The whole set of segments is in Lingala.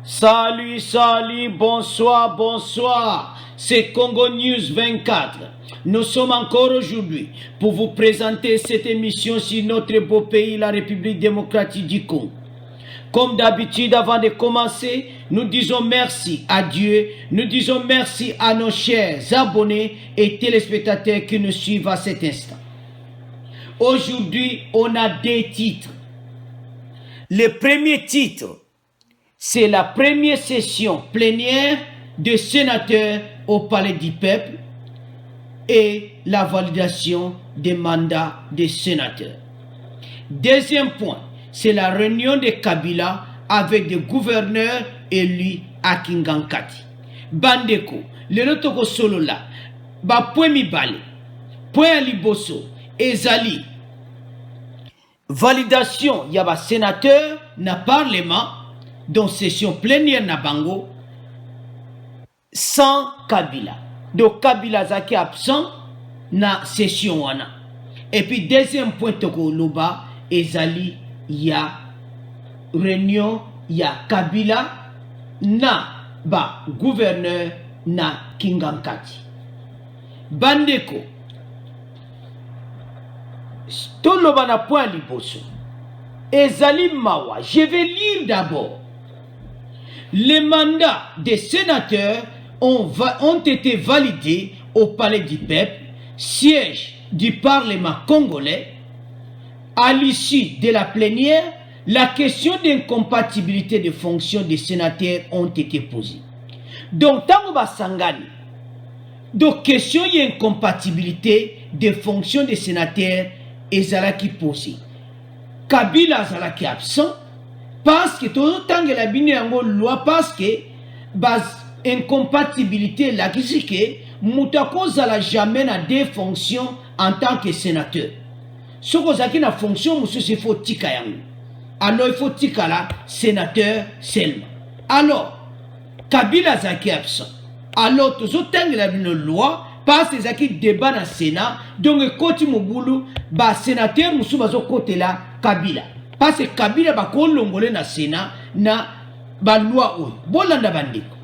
Salut, salut, bonsoir, bonsoir. C'est Congo News 24. Nous sommes encore aujourd'hui pour vous présenter cette émission sur notre beau pays, la République démocratique du Congo. Comme d'habitude, avant de commencer, nous disons merci à Dieu, nous disons merci à nos chers abonnés et téléspectateurs qui nous suivent à cet instant. Aujourd'hui, on a deux titres. Le premier titre, c'est la première session plénière de sénateurs au Palais du Peuple et la validation des mandats des sénateurs. Deuxième point, c'est la réunion de Kabila avec des gouverneurs élus à Kingankati. Bandeko, le notoko solo là, ba point mibale, point liboso, ezali. Validation, y a ba sénateur na parlement, dans session plénière na bango, sans Kabila. Donc Kabila zaki absent na session wana. Et puis deuxième point toko loba, ezali ya réunion ya Kabila na ba gouverneur na Kingankati. Bandeko, toloba na point liboso. Ezali mawa, je vais lire d'abord. Les mandats des sénateurs ont été validés au Palais du Peuple, siège du Parlement congolais. À l'issue de la plénière, la question d'incompatibilité de fonctions des sénateurs ont été posées. Donc, tango basangani, donc question d'incompatibilité de fonctions des sénateurs ezalaki posée. Kabila ezalaki absent parce que tout temps que la bine yango loi parce que base incompatibilité la kisi que mutako zala jamais na deux fonctions en tant que sénateur. Soko zaki na fonction monsieur il faut tika yango. Alors il faut tika la sénateur seulement. Alors Kabila zaki absent. Alors tout temps que la bine loi parce que zaki débat dans Sénat donc koti mobulu ba sénateur musu bazo côté là Kabila. Parce que Kabila ba kolongole na Sénat na ba loi oyo. Bolanda bandiko.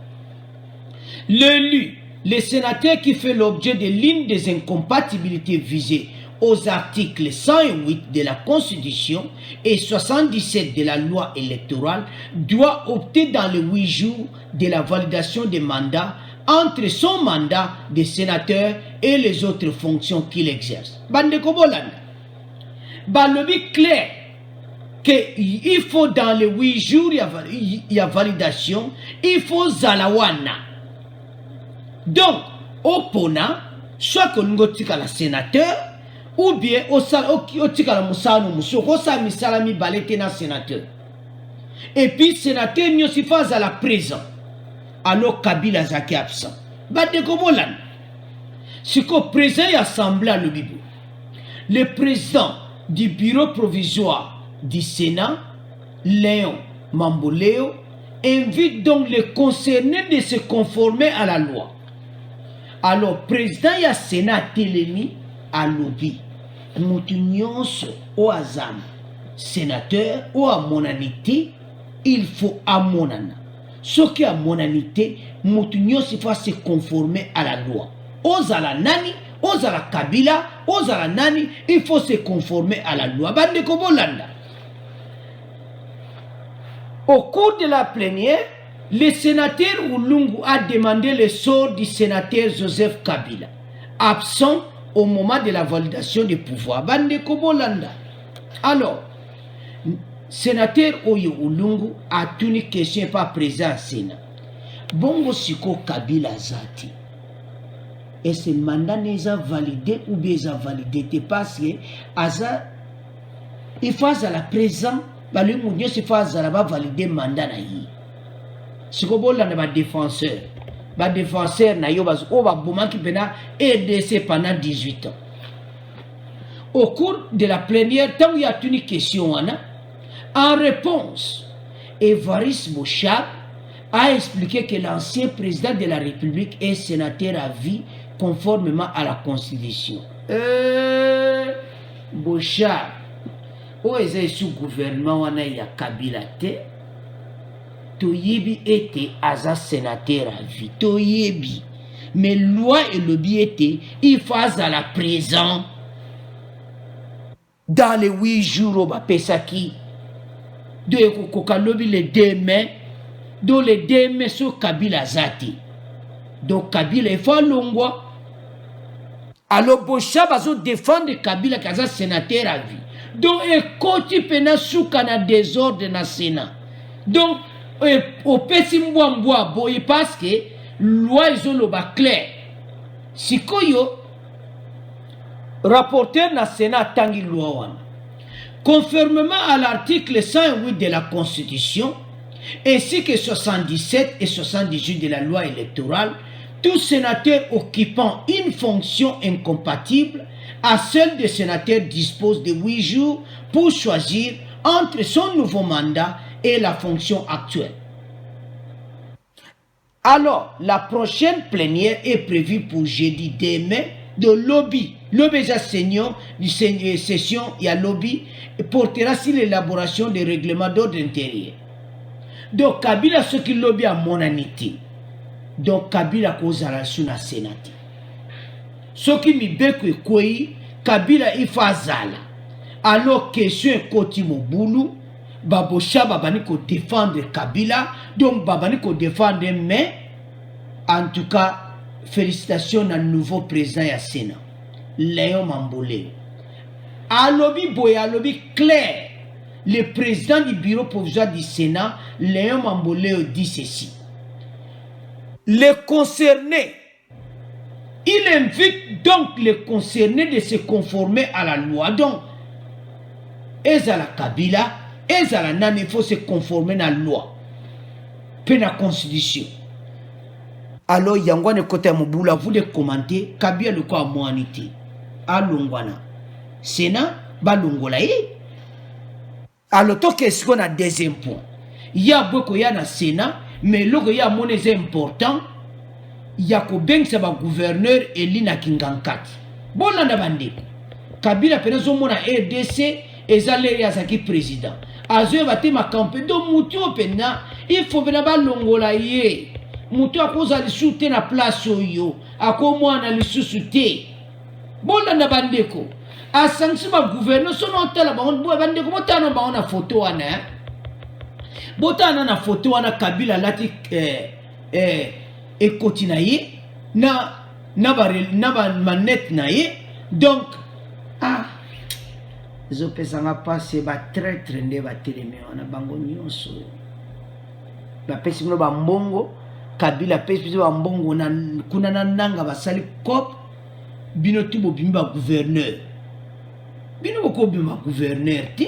L'élu, le sénateur qui fait l'objet de l'une des incompatibilités visées aux articles 108 de la Constitution et 77 de la loi électorale doit opter dans les 8 jours de la validation des mandats entre son mandat de sénateur et les autres fonctions qu'il exerce. Bandeko bolanda. Balobi clair qu'il faut dans les 8 jours il y a validation, il faut zalawana. Donc, au Pona, soit que nous tika la sénateur, ou bien au tika la moussano moussou, au sa misalami balete na sénateur. Et puis, sénateur n'y aussi pas à la présent. Alors, Kabila zaki absent. Bade komolan. Si ko présent y assemblée à le Bibo. Le président du bureau provisoire du Sénat, Léon Mamboleo, invite donc les concernés de se conformer à la loi. Alors, président ya Sénat Télémi à lobby, Moutunions au Azam, sénateur ou à monanité, il faut à monana. Ce qui a monanité, Moutunions il faut se conformer à la loi. Aux à la nani, aux à la Kabila, aux à la nani, il faut se conformer à la loi. Bande Kobolanda. Au cours de la plénière, le sénateur Oulungu a demandé le sort du sénateur Joseph Kabila, absent au moment de la validation des pouvoirs. Bande Kobolanda. Alors, sénateur Oyo Oulungu a tenu question pas présent au Sénat. Bongo Siko Kabila Zati. Et ce mandat n'est pas validé ou bien validé parce que il faut à la présent, il faut valider le mandat. Si vous voulez un défenseur, EDC pendant 18 ans. Au cours de la plénière, tant qu'il y a une question, en réponse, Évariste Bouchard a expliqué que l'ancien président de la République est sénateur à vie conformément à la Constitution. Bouchard, où est-ce que le gouvernement a Kabila? toyebi ete aza sénateur à vie toyebi mais loi elobi ete il faut azala présent dans les 8 jours bapesaki do ekokoka lobi les 2 mai do les 2 mai so Kabila azati donc Kabila il faut alongwa alors Bocha bazo défendre Kabila kaza sénateur à vie donc ekoti pena suka na désordre na Sénat donc opesi mbwa boye parce que loi ezoloba clair sikoyo rapporteur na Sénat tangi loi wana conformément à l'article 108 de la Constitution ainsi que 77 et 78 de la loi électorale, tout sénateur occupant une fonction incompatible à celle des sénateurs dispose de 8 jours pour choisir entre son nouveau mandat et la fonction actuelle. Alors, la prochaine plénière est prévue pour jeudi 2 mai de lobby. Lobby session, il y a lobby et portera sur l'élaboration des règlements d'ordre intérieur. Donc, Kabila ce qui lobby à monanité. Donc, Kabila cause à la suna sénati. Ce qui me béque quoi, Kabila il fait zala. Alors, question côté Moboulou, Babosha babani ko défendre Kabila, donc babani ko défendre, mais en tout cas, félicitations à nouveau président ya Sénat, Léon Mambolé. Alobi boy, alobi clair. Le président du bureau provisoire du Sénat, Léon Mambolé, dit ceci. Les concernés, il invite donc les concernés de se conformer à la loi. Donc, Ezala Kabila, Ezala Nan, il faut se conformer à la loi. Puis la constitution. Alors, Yangwane Kote Moboula, vous les commentez, Kabila le quoi à Moanité. À Longwana. Sénat, Balongolaye. Alors, qu'est-ce qu'on a deuxième point? Il y a beaucoup de Sénat, mais là, il y a monnaie important. Il y a Kobeng, c'est le gouverneur Elina Kingankati. Bon, là, Kabila, pendant son mona RDC, et Zalé Yazaki président. Azo va te ma campagne. Donc, Moutou, il faut venir à Longolaye. Moutou, à cause de soutenir la place, à cause de la soutenir. Bon, là, bandeko. A sanction ma gouverneur son hôtel ba on bande ko motana ba ona photo ana botana na photo ana Kabila lati ekotinaye na manette na ye donc zo pesanga passer ba très nde ba teleme ona bango nyonso ba pesi no ba mbongo Kabila pesi ba mbongo na kuna na nanga basali cop bino tubo bimba gouverneur bino ko bima gouverneur te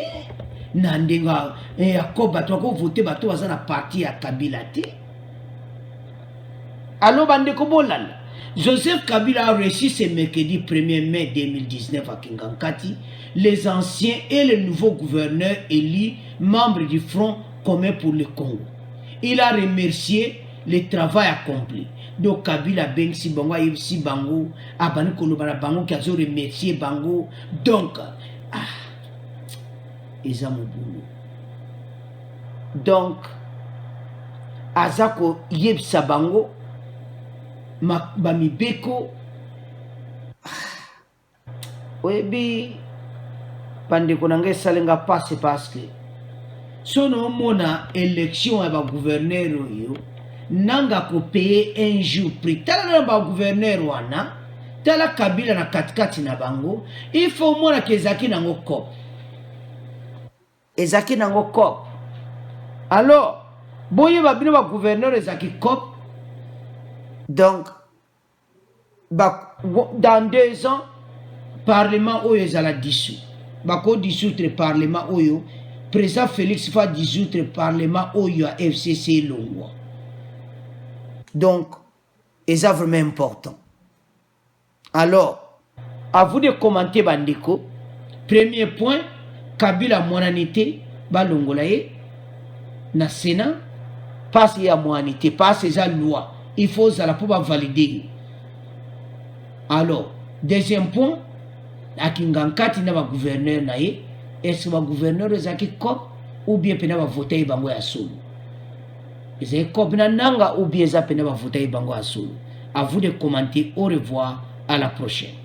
nandenga yakoba to ko voter bato bazana parti ya Kabila te. Alors bande ko bolala Joseph Kabila a reçu ce mercredi 1er mai 2019 à Kingankati les anciens et les nouveaux gouverneurs élus membres du Front commun pour le Congo. Il a remercié le travail accompli. Donc Kabila ben si bango si bango abani kolobana bango qui a remercié bango donc ils ont mon boulot. Donc azako yebsa bango bami beko webi pande konanga salenga passe parce que sono mona élection aba gouverneur yo nanga ko payer un jour prix tala ba gouverneur wana tala Kabila na katikati na bango il faut mona kezaki nango kop ezaki nango kop alors boye ba bino ba gouverneur ezaki kop donc dans 2 ans parlement oyo ezala dissous bako dissoudre parlement oyo président Félix va dissoudre parlement oyo à FCC longwa. Donc, c'est vraiment important. Alors, à vous de commenter, Bandeko. Premier point, Kabila monanité, Balongolaye, na Sénat, passe à monanité, passe à la loi. Il faut ça la pouvoir valider. Alors, deuxième point, à Kingankati na gouverneur naye, est-ce que le gouverneur est qui cop ou bien pena va voter bango ya solo. Ils kobna nanga ou bien za pene ba voter bango asulu. À vous de commenter. Au revoir. À la prochaine.